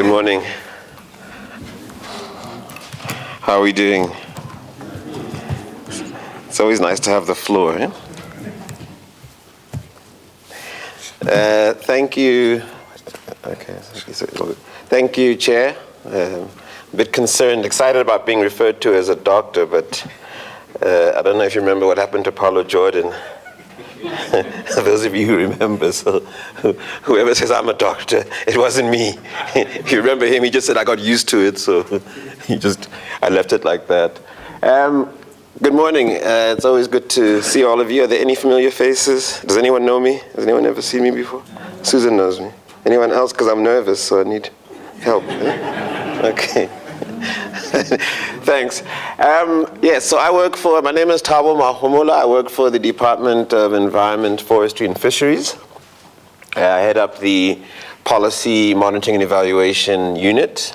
morning. How are we doing? It's always nice to have the floor. Thank you. Okay. Thank you, Chair. A bit concerned, excited about being referred to as a doctor, but I don't know if you remember what happened to Paulo Jordan. Those of you who remember, so whoever says I'm a doctor, it wasn't me. If you remember him, he just said I got used to it, so I left it like that. Good morning. It's always good to see all of you. Are there any familiar faces? Does anyone know me? Has anyone ever seen me before? Susan knows me. Anyone else? Because I'm nervous, so I need help. Okay. Thanks. So my name is Thabo Magomola. I work for the Department of Environment, Forestry and Fisheries. I head up the Policy Monitoring and Evaluation Unit.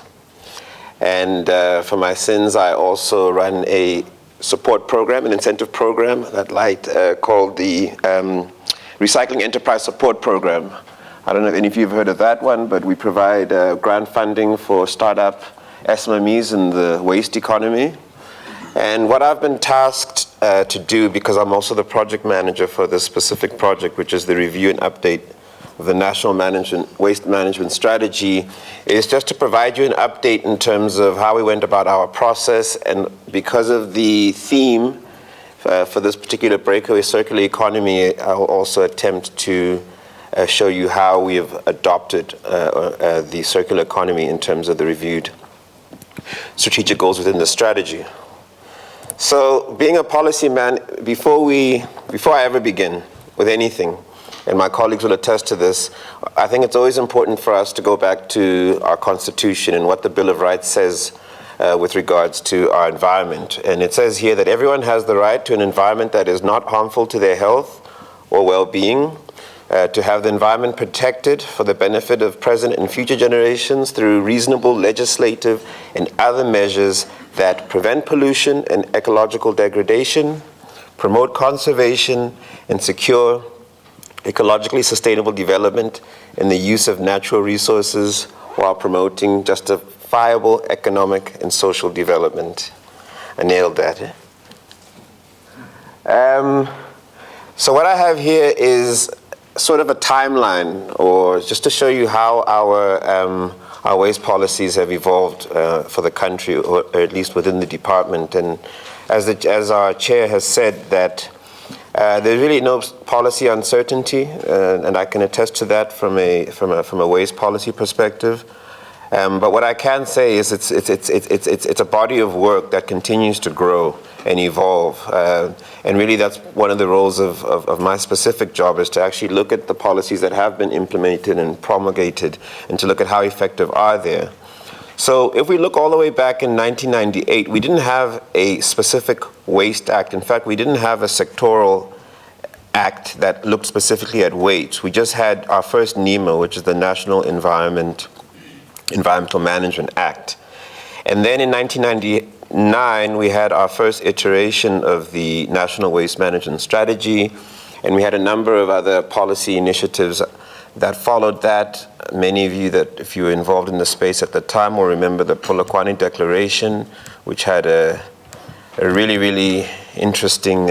And for my sins, I also run a support program, an incentive program called the Recycling Enterprise Support Program. I don't know if any of you have heard of that one, but we provide grant funding for startup SMEs in the waste economy. And what I've been tasked to do, because I'm also the project manager for this specific project, which is the review and update of the National Waste Management Strategy, is just to provide you an update in terms of how we went about our process. And because of the theme for this particular Breakaway Circular Economy, I will also attempt to show you how we have adopted the circular economy in terms of the reviewed strategic goals within the strategy. So being a policy man, before I ever begin with anything, and my colleagues will attest to this, I think it's always important for us to go back to our Constitution and what the Bill of Rights says with regards to our environment. And it says here that everyone has the right to an environment that is not harmful to their health or well-being, to have the environment protected for the benefit of present and future generations through reasonable legislative and other measures that prevent pollution and ecological degradation, promote conservation, and secure ecologically sustainable development and the use of natural resources while promoting justifiable economic and social development. I nailed that. So what I have here is sort of a timeline, or just to show you how our waste policies have evolved for the country, or at least within the department. And as our chair has said, that there's really no policy uncertainty, and I can attest to that from a waste policy perspective. But what I can say is it's a body of work that continues to grow and evolve. And really that's one of the roles of my specific job, is to actually look at the policies that have been implemented and promulgated and to look at how effective are they. So if we look all the way back in 1998, we didn't have a specific waste act. In fact, we didn't have a sectoral act that looked specifically at waste. We just had our first NEMA, which is the National Environmental Management Act. And then in 1999, we had our first iteration of the National Waste Management Strategy, and we had a number of other policy initiatives that followed that. Many of you that, if you were involved in the space at the time, will remember the Polokwane Declaration, which had a really, really interesting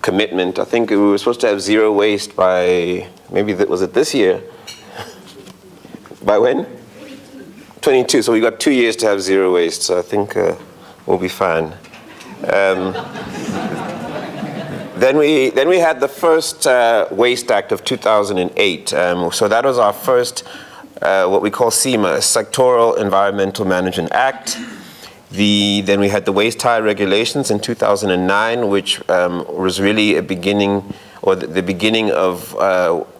commitment. I think we were supposed to have zero waste by, was it this year? By when? 22, so we got 2 years to have zero waste, so I think we'll be fine. Then we had the first Waste Act of 2008. So that was our first, what we call SEMA, Sectoral Environmental Management Act. Then we had the Waste Tire Regulations in 2009, which was really a beginning, or the beginning of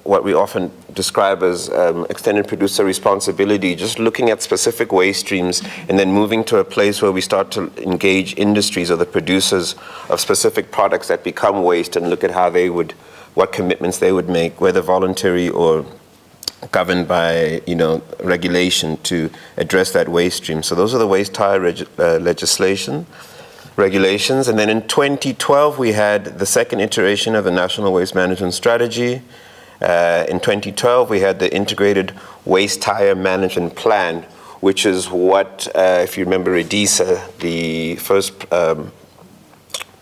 what we often describe as extended producer responsibility, just looking at specific waste streams and then moving to a place where we start to engage industries or the producers of specific products that become waste and look at how what commitments they would make, whether voluntary or governed by regulation, to address that waste stream. So those are the waste tire regulations. And then in 2012, we had the second iteration of the National Waste Management Strategy. In 2012, we had the Integrated Waste Tire Management Plan, which is what, if you remember REDISA, the first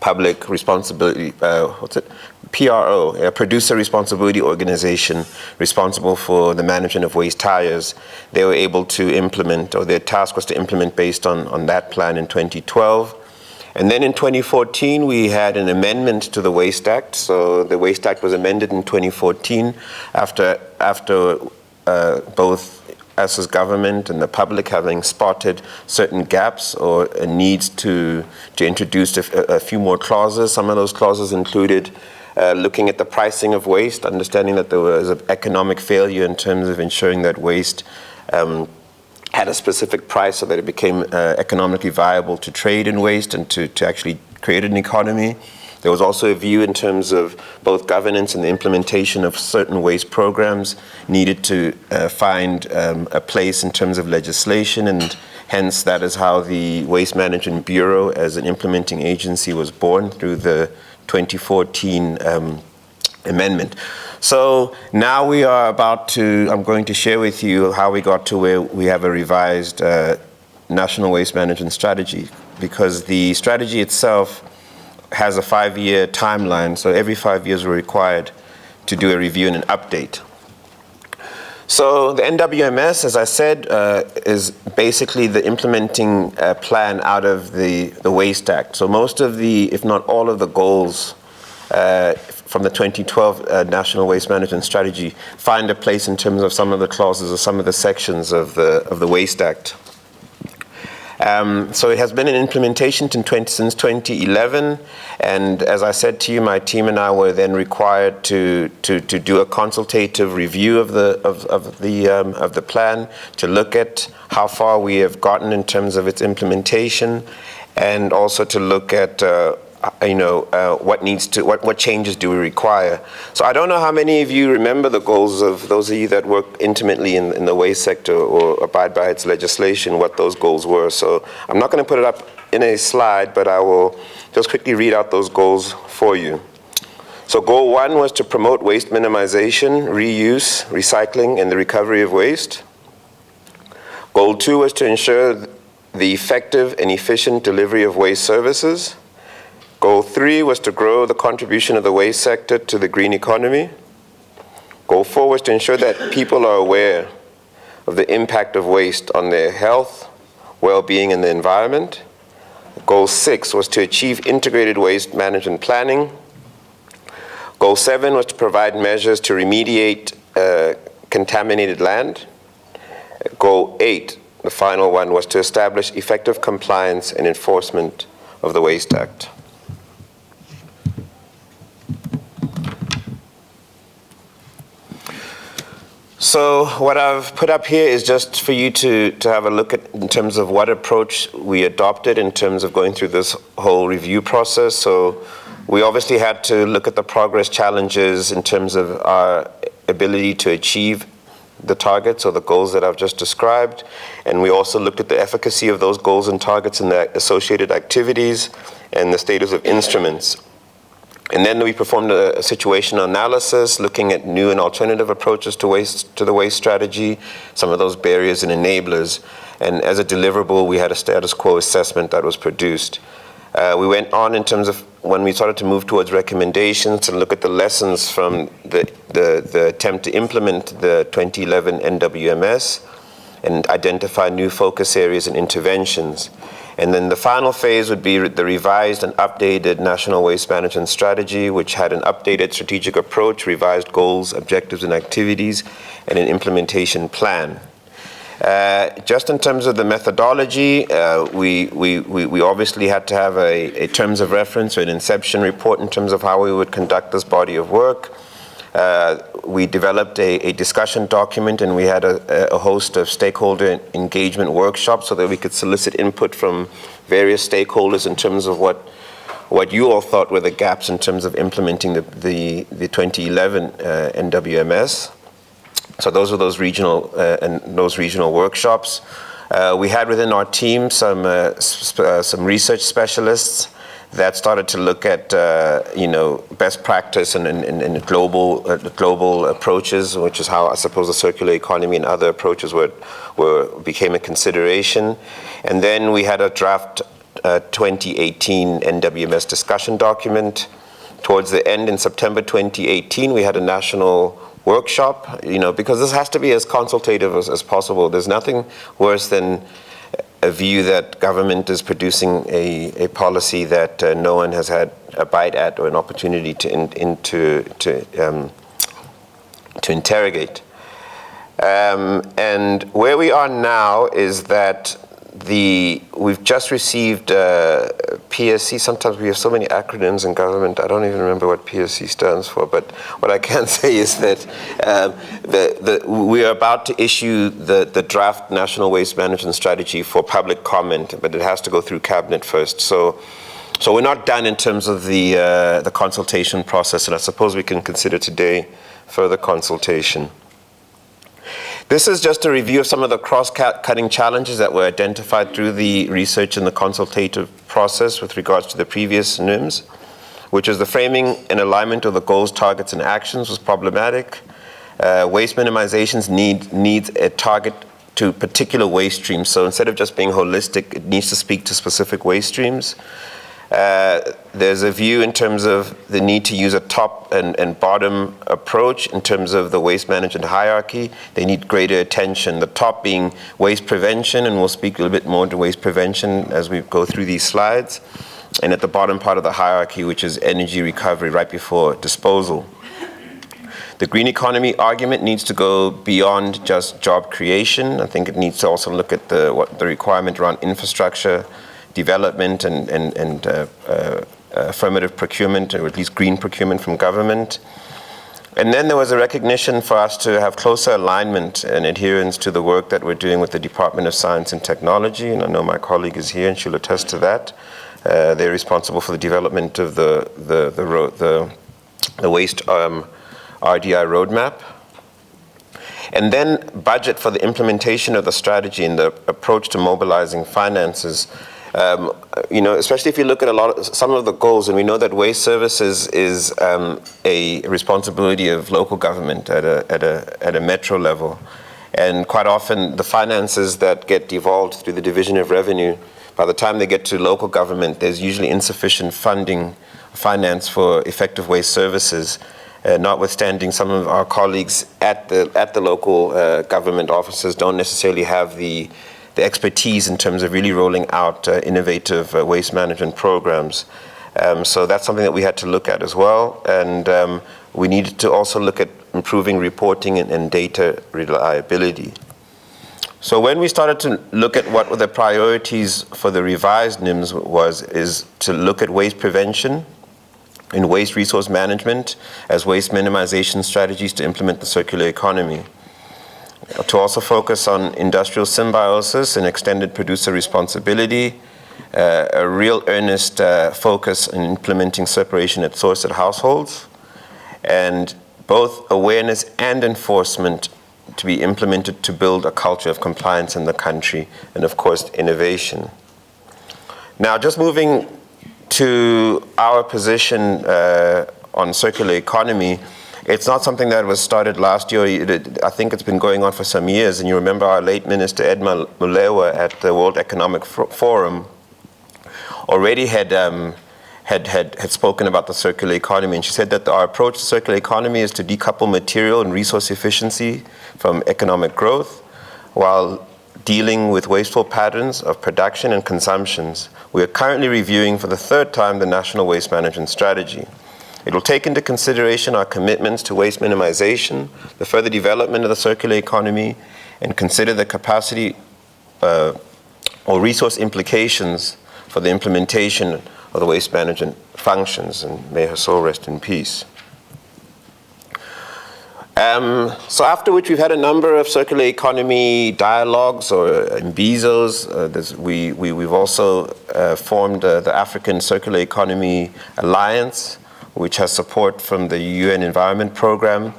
public responsibility, PRO, a producer responsibility organization responsible for the management of waste tires, they were able to implement, or their task was to implement based on that plan in 2012. And then in 2014, we had an amendment to the Waste Act. So the Waste Act was amended in 2014 after both us as government and the public having spotted certain gaps or needs to introduce a few more clauses. Some of those clauses included looking at the pricing of waste, understanding that there was an economic failure in terms of ensuring that waste had a specific price so that it became economically viable to trade in waste and to actually create an economy. There was also a view in terms of both governance and the implementation of certain waste programs needed to find a place in terms of legislation, and hence that is how the Waste Management Bureau as an implementing agency was born through the 2014 amendment. So now we are I'm going to share with you how we got to where we have a revised National Waste Management Strategy, because the strategy itself has a 5-year timeline, so every 5 years we're required to do a review and an update. So the NWMS, as I said, is basically the implementing plan out of the Waste Act. So most of the, if not all of the goals from the 2012 National Waste Management Strategy find a place in terms of some of the clauses or some of the sections of the Waste Act. So it has been in implementation since 2011, and as I said to you, my team and I were then required to do a consultative review of the plan, to look at how far we have gotten in terms of its implementation, and also to look at what changes do we require. So I don't know how many of you remember the goals of those of you that work intimately in the waste sector or abide by its legislation, what those goals were. So I'm not going to put it up in a slide, but I will just quickly read out those goals for you. So goal 1 was to promote waste minimization, reuse, recycling, and the recovery of waste. Goal 2 was to ensure the effective and efficient delivery of waste services. Goal 3 was to grow the contribution of the waste sector to the green economy. Goal 4 was to ensure that people are aware of the impact of waste on their health, well-being, and the environment. Goal 6 was to achieve integrated waste management planning. Goal 7 was to provide measures to remediate contaminated land. Goal 8, the final one, was to establish effective compliance and enforcement of the Waste Act. So what I've put up here is just for you to have a look at in terms of what approach we adopted in terms of going through this whole review process. So we obviously had to look at the progress challenges in terms of our ability to achieve the targets or the goals that I've just described. And we also looked at the efficacy of those goals and targets and the associated activities and the status of instruments. And then we performed a situational analysis, looking at new and alternative approaches to the waste strategy, some of those barriers and enablers. And as a deliverable, we had a status quo assessment that was produced. We went on in terms of when we started to move towards recommendations to look at the lessons from the attempt to implement the 2011 NWMS and identify new focus areas and interventions. And then the final phase would be the revised and updated National Waste Management Strategy, which had an updated strategic approach, revised goals, objectives, and activities, and an implementation plan. Just in terms of the methodology, we obviously had to have a terms of reference or an inception report in terms of how we would conduct this body of work. We developed a discussion document, and we had a host of stakeholder engagement workshops so that we could solicit input from various stakeholders in terms of what you all thought were the gaps in terms of implementing the 2011 NWMS. So those were those regional workshops. We had within our team some research specialists that started to look at best practice and global approaches, which is how I suppose the circular economy and other approaches became a consideration. And then we had a draft 2018 NWMS discussion document. Towards the end, in September 2018, we had a national workshop, because this has to be as consultative as possible. There's nothing worse than a view that government is producing a policy that no one has had a bite at or an opportunity to interrogate. And where we are now is that we've just received PSC. Sometimes we have so many acronyms in government, I don't even remember what PSC stands for, but what I can say is that we are about to issue the draft National Waste Management Strategy for public comment, but it has to go through Cabinet first. So we're not done in terms of the consultation process, and I suppose we can consider today further consultation. This is just a review of some of the cross-cutting challenges that were identified through the research and the consultative process with regards to the previous NIMS, which is the framing and alignment of the goals, targets, and actions was problematic. Waste minimizations needs a target to particular waste streams. So instead of just being holistic, it needs to speak to specific waste streams. There's a view in terms of the need to use a top and bottom approach in terms of the waste management hierarchy. They need greater attention. The top being waste prevention, and we'll speak a little bit more to waste prevention as we go through these slides. And at the bottom part of the hierarchy, which is energy recovery right before disposal. The green economy argument needs to go beyond just job creation. I think it needs to also look at the requirement around infrastructure development and affirmative procurement, or at least green procurement from government. And then there was a recognition for us to have closer alignment and adherence to the work that we're doing with the Department of Science and Technology, and I know my colleague is here and she'll attest to that. They're responsible for the development of the waste RDI roadmap. And then budget for the implementation of the strategy and the approach to mobilizing finances. Especially if you look at some of the goals, and we know that waste services is a responsibility of local government at a metro level, and quite often the finances that get devolved through the division of revenue, by the time they get to local government, there's usually insufficient finance for effective waste services. Notwithstanding, some of our colleagues at the local government offices don't necessarily have the expertise in terms of really rolling out innovative waste management programs. So that's something that we had to look at as well. And we needed to also look at improving reporting and data reliability. So when we started to look at what were the priorities for the revised NIMS is to look at waste prevention and waste resource management as waste minimization strategies to implement the circular economy. To also focus on industrial symbiosis and extended producer responsibility, a real earnest focus on implementing separation at source at households, and both awareness and enforcement to be implemented to build a culture of compliance in the country, and of course innovation. Now just moving to our position on circular economy, it's not something that was started last year. I think it's been going on for some years. And you remember our late Minister Edma Molewa at the World Economic Forum already had spoken about the circular economy. And she said that our approach to circular economy is to decouple material and resource efficiency from economic growth while dealing with wasteful patterns of production and consumptions. We are currently reviewing for the third time the National Waste Management Strategy. It will take into consideration our commitments to waste minimization, the further development of the circular economy, and consider the capacity or resource implications for the implementation of the waste management functions, and may her soul rest in peace. So after which we've had a number of circular economy dialogues or MBIZOs. We've also formed the African Circular Economy Alliance, which has support from the UN Environment Programme.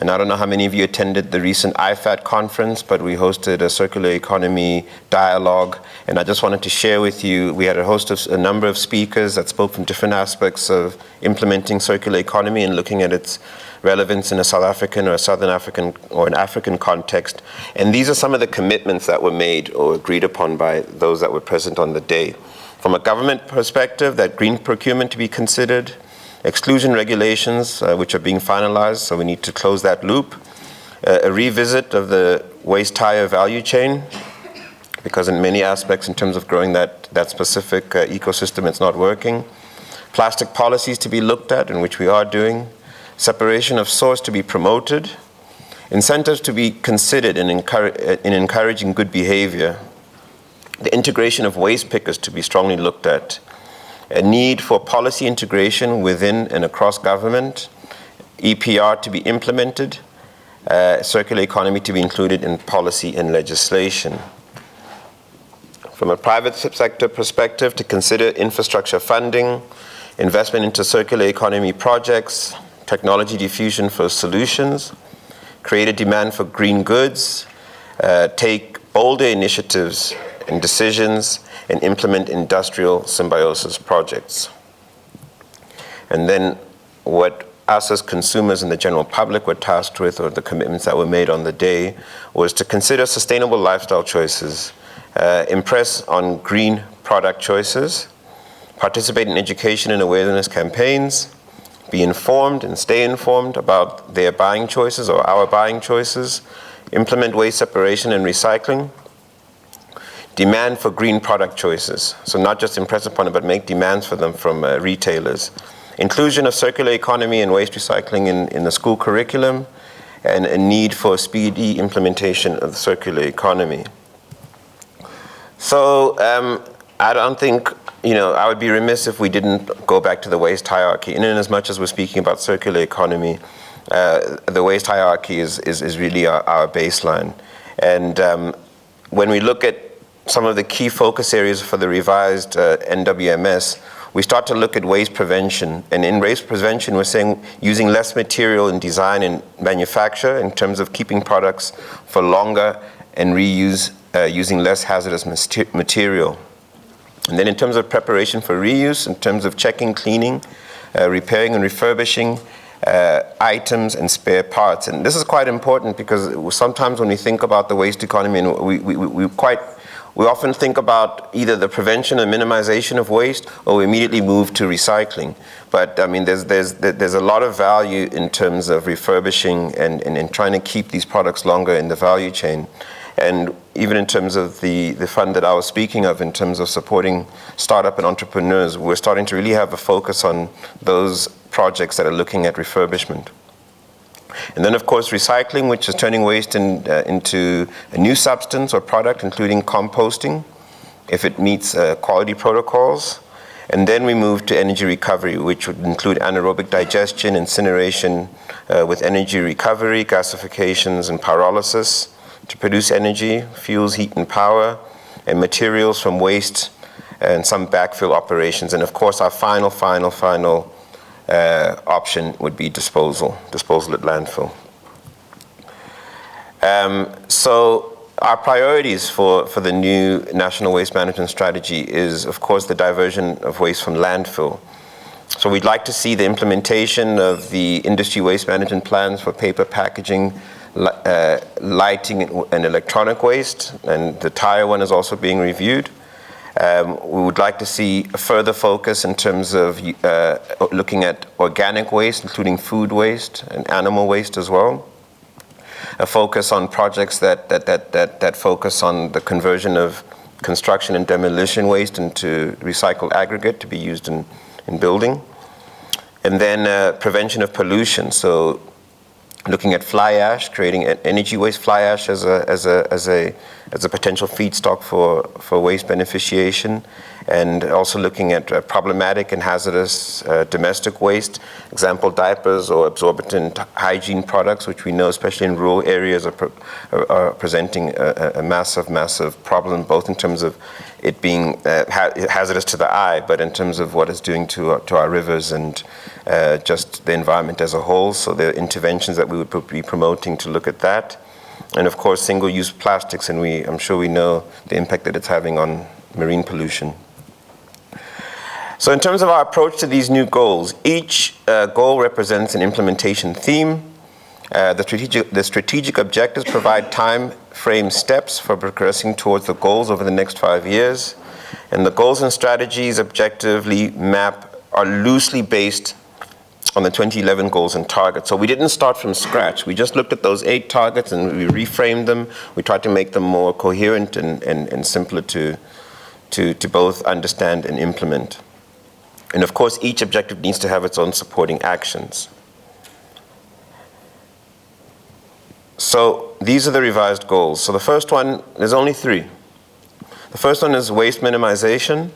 And I don't know how many of you attended the recent IFAT conference, but we hosted a circular economy dialogue. And I just wanted to share with you, we had a number of speakers that spoke from different aspects of implementing circular economy and looking at its relevance in a South African or a Southern African or an African context. And these are some of the commitments that were made or agreed upon by those that were present on the day. From a government perspective, that green procurement to be considered, exclusion regulations, which are being finalized, so we need to close that loop. A revisit of the waste tire value chain, because in many aspects, in terms of growing that specific ecosystem, it's not working. Plastic policies to be looked at, in which we are doing. Separation of source to be promoted. Incentives to be considered in encouraging good behavior. The integration of waste pickers to be strongly looked at. A need for policy integration within and across government, EPR to be implemented, circular economy to be included in policy and legislation. From a private sector perspective, to consider infrastructure funding, investment into circular economy projects, technology diffusion for solutions, create a demand for green goods, take bolder initiatives and decisions, and implement industrial symbiosis projects. And then what us as consumers and the general public were tasked with, or the commitments that were made on the day, was to consider sustainable lifestyle choices, impress on green product choices, participate in education and awareness campaigns, be informed and stay informed about their buying choices or our buying choices, implement waste separation and recycling, demand for green product choices. So not just impress upon it, but make demands for them from retailers. Inclusion of circular economy and waste recycling in the school curriculum, and a need for speedy implementation of the circular economy. So I don't think, I would be remiss if we didn't go back to the waste hierarchy. In as much as we're speaking about circular economy, the waste hierarchy is really our baseline. And when we look at some of the key focus areas for the revised NWMS, we start to look at waste prevention. And in waste prevention, we're saying using less material in design and manufacture in terms of keeping products for longer and reuse using less hazardous material. And then in terms of preparation for reuse, in terms of checking, cleaning, repairing and refurbishing items and spare parts. And this is quite important because sometimes when we think about the waste economy, and we often think about either the prevention and minimization of waste, or we immediately move to recycling. But I mean, there's a lot of value in terms of refurbishing and trying to keep these products longer in the value chain. And even in terms of the fund that I was speaking of, in terms of supporting startup and entrepreneurs, we're starting to really have a focus on those projects that are looking at refurbishment. And then, of course, recycling, which is turning waste into a new substance or product, including composting, if it meets quality protocols. And then we move to energy recovery, which would include anaerobic digestion, incineration with energy recovery, gasifications, and pyrolysis to produce energy, fuels, heat, and power, and materials from waste, and some backfill operations. And, of course, our final option would be disposal at landfill. So our priorities for the new National Waste Management Strategy is, of course, the diversion of waste from landfill. So we'd like to see the implementation of the industry waste management plans for paper packaging, lighting and electronic waste, and the tire one is also being reviewed. We would like to see a further focus in terms of looking at organic waste, including food waste and animal waste as well. A focus on projects that focus on the conversion of construction and demolition waste into recycled aggregate to be used in building. And then prevention of pollution. So looking at fly ash, creating energy waste fly ash as a potential feedstock for waste beneficiation, and also looking at problematic and hazardous domestic waste, example diapers or absorbent hygiene products, which we know, especially in rural areas, are presenting a massive problem, both in terms of it being hazardous to the eye, but in terms of what it's doing to our rivers and just the environment as a whole. So there are interventions that we would be promoting to look at that. And of course, single-use plastics, and I'm sure we know the impact that it's having on marine pollution. So in terms of our approach to these new goals, each goal represents an implementation theme. The strategic objectives provide time frame steps for progressing towards the goals over the next 5 years. And the goals and strategies objectively are loosely based on the 2011 goals and targets. So we didn't start from scratch. We just looked at those 8 targets and we reframed them. We tried to make them more coherent and simpler to both understand and implement. And of course, each objective needs to have its own supporting actions. So these are the revised goals. So the first one, there's only 3. The first one is waste minimization.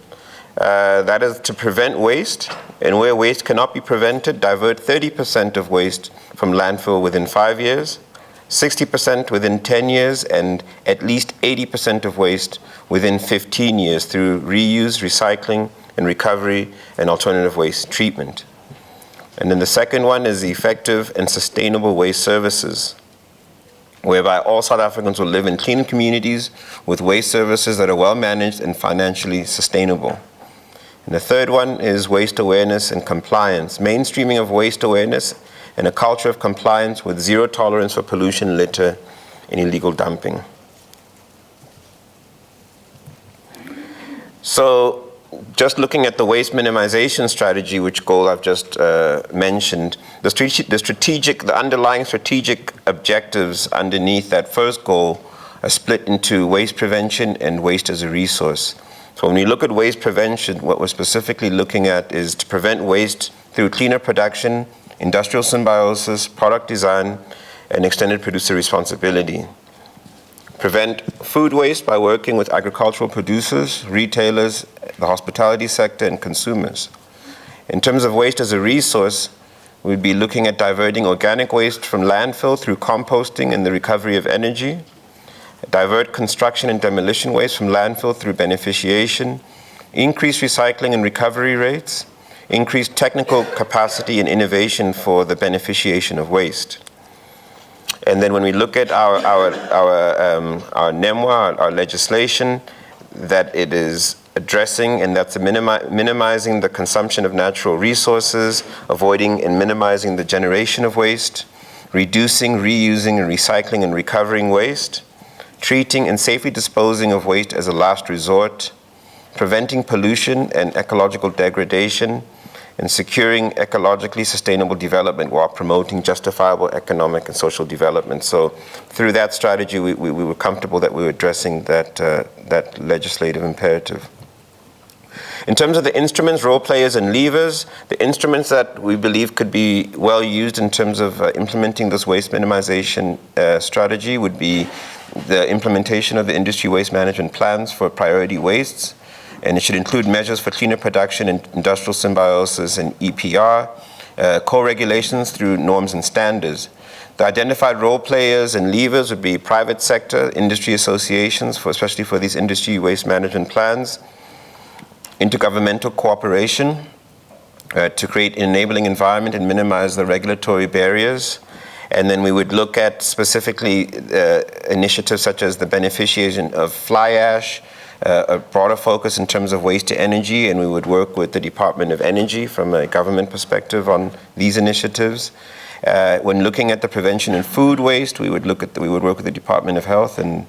That is to prevent waste, and where waste cannot be prevented, divert 30% of waste from landfill within 5 years, 60% within 10 years, and at least 80% of waste within 15 years through reuse, recycling, and recovery, and alternative waste treatment. And then the second one is effective and sustainable waste services, whereby all South Africans will live in clean communities with waste services that are well managed and financially sustainable. And the third one is waste awareness and compliance, mainstreaming of waste awareness and a culture of compliance with zero tolerance for pollution, litter, and illegal dumping. So just looking at the waste minimization strategy, which goal I've just mentioned, the underlying strategic objectives underneath that first goal are split into waste prevention and waste as a resource. So when we look at waste prevention, what we're specifically looking at is to prevent waste through cleaner production, industrial symbiosis, product design, and extended producer responsibility. Prevent food waste by working with agricultural producers, retailers, the hospitality sector, and consumers. In terms of waste as a resource, we'd be looking at diverting organic waste from landfill through composting and the recovery of energy, divert construction and demolition waste from landfill through beneficiation, increase recycling and recovery rates, increase technical capacity and innovation for the beneficiation of waste. And then when we look at our NEMWA, our legislation, that it is addressing, and that's minimizing the consumption of natural resources, avoiding and minimizing the generation of waste, reducing, reusing, and recycling and recovering waste, treating and safely disposing of waste as a last resort, preventing pollution and ecological degradation, and securing ecologically sustainable development while promoting justifiable economic and social development. So through that strategy, we were comfortable that we were addressing that legislative imperative. In terms of the instruments, role players, and levers, the instruments that we believe could be well used in terms of implementing this waste minimization strategy would be the implementation of the industry waste management plans for priority wastes, and it should include measures for cleaner production and industrial symbiosis and EPR, co-regulations through norms and standards. The identified role players and levers would be private sector, industry associations, especially for these industry waste management plans, intergovernmental cooperation to create an enabling environment and minimize the regulatory barriers. And then we would look at specifically initiatives such as the beneficiation of fly ash, a broader focus in terms of waste to energy, and we would work with the Department of Energy from a government perspective on these initiatives. When looking at the prevention in food waste, we would work with the Department of Health and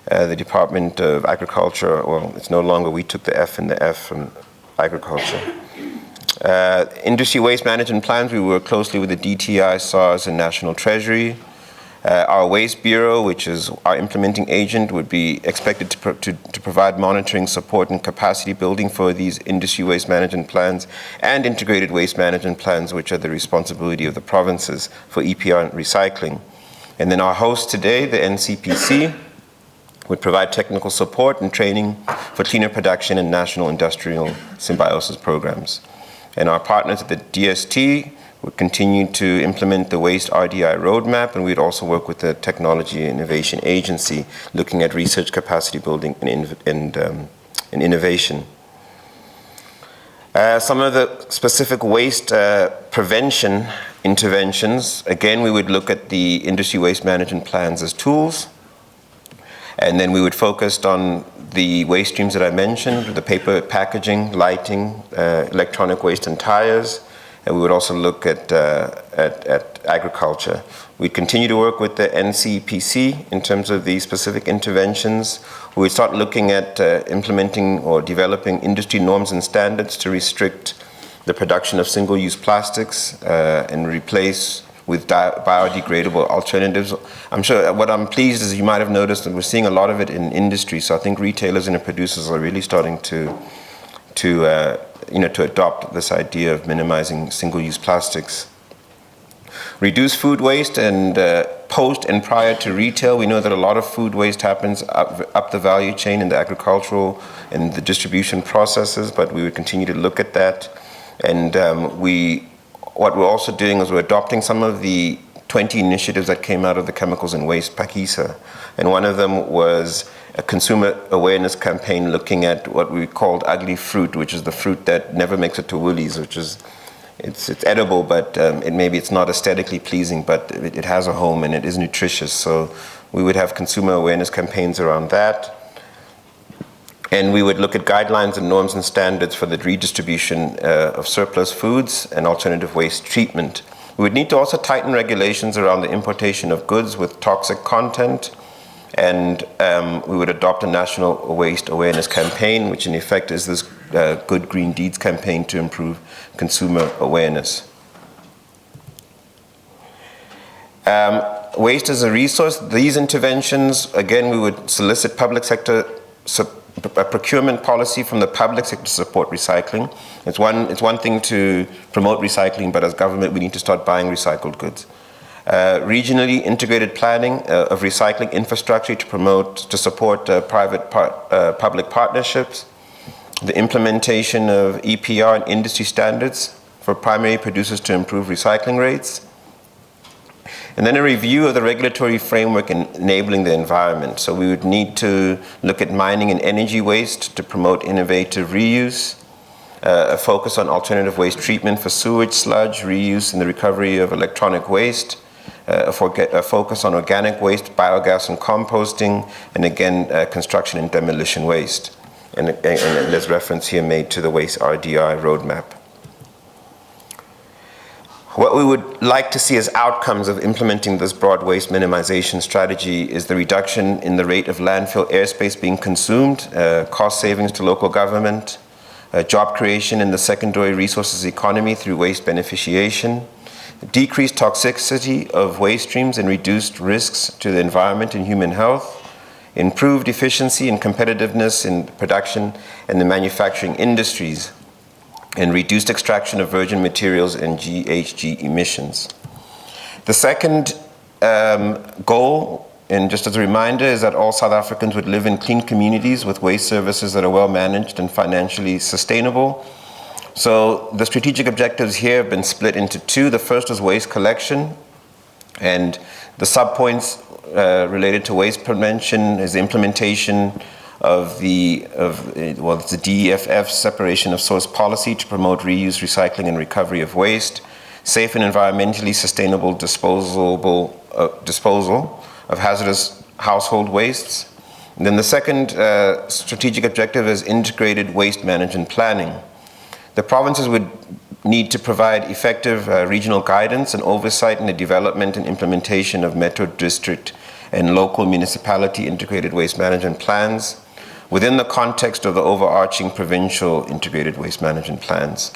the Department of Agriculture. Well, it's no longer, we took the F and the F from agriculture. Industry waste management plans, we work closely with the DTI, SARS, and National Treasury. Our Waste Bureau, which is our implementing agent, would be expected to provide monitoring support and capacity building for these industry waste management plans and integrated waste management plans, which are the responsibility of the provinces for EPR and recycling. And then our host today, the NCPC, would provide technical support and training for cleaner production and national industrial symbiosis programs. And our partners at the DST would continue to implement the Waste RDI roadmap, and we'd also work with the Technology Innovation Agency, looking at research capacity building and and innovation. Some of the specific waste prevention interventions, again, we would look at the industry waste management plans as tools, and then we would focus on the waste streams that I mentioned, the paper packaging, lighting, electronic waste and tires, and we would also look at agriculture. We'd continue to work with the NCPC in terms of these specific interventions. We would start looking at implementing or developing industry norms and standards to restrict the production of single-use plastics and replace with biodegradable alternatives. I'm sure what I'm pleased is you might have noticed that we're seeing a lot of it in industry. So I think retailers and producers are really starting to adopt this idea of minimizing single-use plastics. Reduce food waste, and post and prior to retail, we know that a lot of food waste happens up the value chain in the agricultural and the distribution processes, but we would continue to look at that. And what we're also doing is we're adopting some of the 20 initiatives that came out of the Chemicals and Waste Pakisa. And one of them was a consumer awareness campaign looking at what we called ugly fruit, which is the fruit that never makes it to Woolies, which is it's edible, but maybe it's not aesthetically pleasing, but it has a home and it is nutritious. So we would have consumer awareness campaigns around that. And we would look at guidelines and norms and standards for the redistribution of surplus foods and alternative waste treatment. We would need to also tighten regulations around the importation of goods with toxic content, and we would adopt a national waste awareness campaign, which in effect is this Good Green Deeds campaign to improve consumer awareness. Waste as a resource. These interventions, again, we would solicit public sector a procurement policy from the public sector to support recycling. It's one thing to promote recycling, but as government, we need to start buying recycled goods. Regionally integrated planning of recycling infrastructure to support public partnerships. The implementation of EPR and industry standards for primary producers to improve recycling rates. And then a review of the regulatory framework enabling the environment. So we would need to look at mining and energy waste to promote innovative reuse, a focus on alternative waste treatment for sewage sludge, reuse and the recovery of electronic waste, a focus on organic waste, biogas and composting, and again, construction and demolition waste. And there's reference here made to the Waste RDI roadmap. What we would like to see as outcomes of implementing this broad waste minimization strategy is the reduction in the rate of landfill airspace being consumed, cost savings to local government, job creation in the secondary resources economy through waste beneficiation, decreased toxicity of waste streams and reduced risks to the environment and human health, improved efficiency and competitiveness in production and the manufacturing industries, and reduced extraction of virgin materials and GHG emissions. The second goal, and just as a reminder, is that all South Africans would live in clean communities with waste services that are well managed and financially sustainable. So the strategic objectives here have been split into two. The first is waste collection, and the subpoints related to waste prevention is the implementation of the DEFF separation of source policy to promote reuse, recycling, and recovery of waste, safe and environmentally sustainable disposal of hazardous household wastes. And then the second strategic objective is integrated waste management planning. The provinces would need to provide effective regional guidance and oversight in the development and implementation of metro district and local municipality integrated waste management plans within the context of the overarching provincial integrated waste management plans.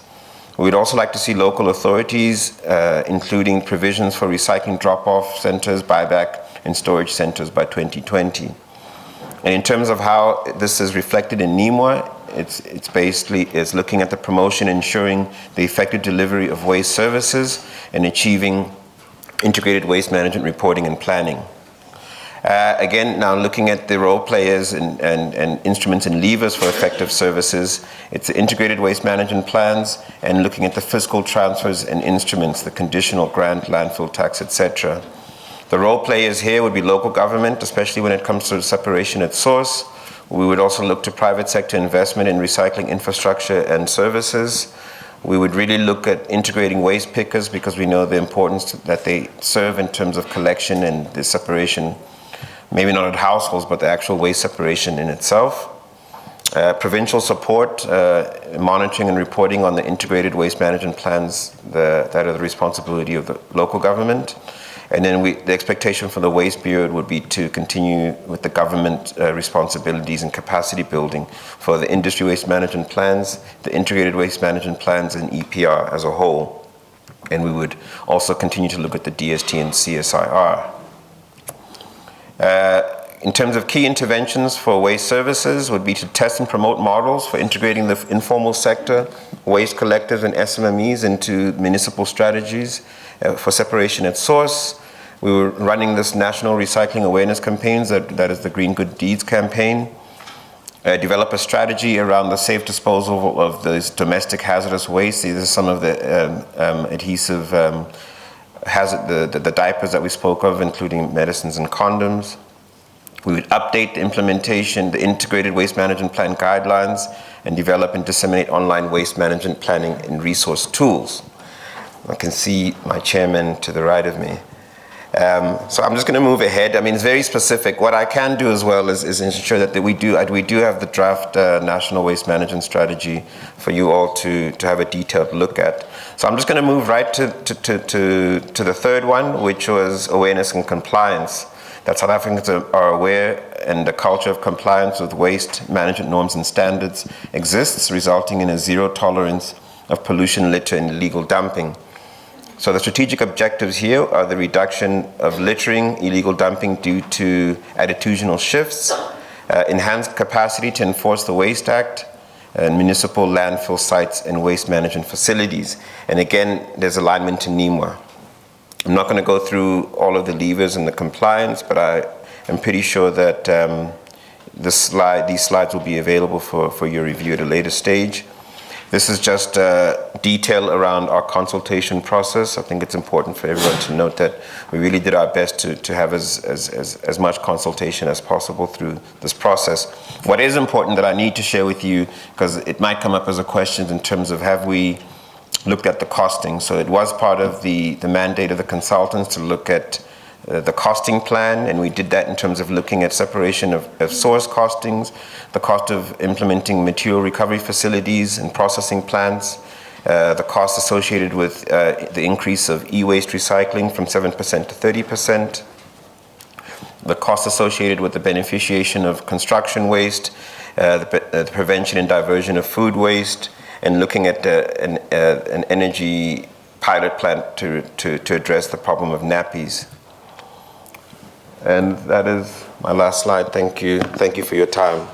We'd also like to see local authorities, including provisions for recycling drop-off centers, buyback, and storage centers by 2020. And in terms of how this is reflected in NIMWA, it's basically looking at the promotion, ensuring the effective delivery of waste services, and achieving integrated waste management reporting and planning. Again, now looking at the role players and instruments and levers for effective services, it's the integrated waste management plans and looking at the fiscal transfers and instruments, the conditional grant, landfill tax, etc. The role players here would be local government, especially when it comes to separation at source, We would also look to private sector investment in recycling infrastructure and services. We would really look at integrating waste pickers because we know the importance that they serve in terms of collection and the separation, maybe not at households, but the actual waste separation in itself. Provincial support, monitoring and reporting on the integrated waste management plans that are the responsibility of the local government. And then the expectation for the Waste Bureau would be to continue with the government responsibilities and capacity building for the industry waste management plans, the integrated waste management plans, and EPR as a whole. And we would also continue to look at the DST and CSIR. In terms of key interventions for waste services would be to test and promote models for integrating the informal sector, waste collectives and SMMEs into municipal strategies for separation at source. We were running this national recycling awareness campaigns, that is the Green Good Deeds campaign. Develop a strategy around the safe disposal of those domestic hazardous waste. These are some of the adhesive the diapers that we spoke of, including medicines and condoms. We would update the implementation, the integrated waste management plan guidelines, and develop and disseminate online waste management planning and resource tools. I can see my chairman to the right of me. So I'm just going to move ahead. I mean, it's very specific. What I can do as well is ensure that we do have the draft National Waste Management Strategy for you all to have a detailed look at. So I'm just going to move right to the third one, which was awareness and compliance. That South Africans are aware and the culture of compliance with waste management norms and standards exists, resulting in a zero tolerance of pollution, litter, and illegal dumping. So the strategic objectives here are the reduction of littering, illegal dumping due to attitudinal shifts, enhanced capacity to enforce the Waste Act, and municipal landfill sites and waste management facilities. And again, there's alignment to NEMWA. I'm not going to go through all of the levers and the compliance, but I am pretty sure that these slides will be available for your review at a later stage. This is just detail around our consultation process. I think it's important for everyone to note that we really did our best to have as much consultation as possible through this process. What is important that I need to share with you, because it might come up as a question in terms of have we looked at the costing. So it was part of the mandate of the consultants to look at the costing plan, and we did that in terms of looking at separation of source costings, the cost of implementing material recovery facilities and processing plants, the cost associated with the increase of e-waste recycling from 7% to 30%, the cost associated with the beneficiation of construction waste, the prevention and diversion of food waste, and looking at an energy pilot plant to address the problem of nappies. And that is my last slide. Thank you. Thank you for your time.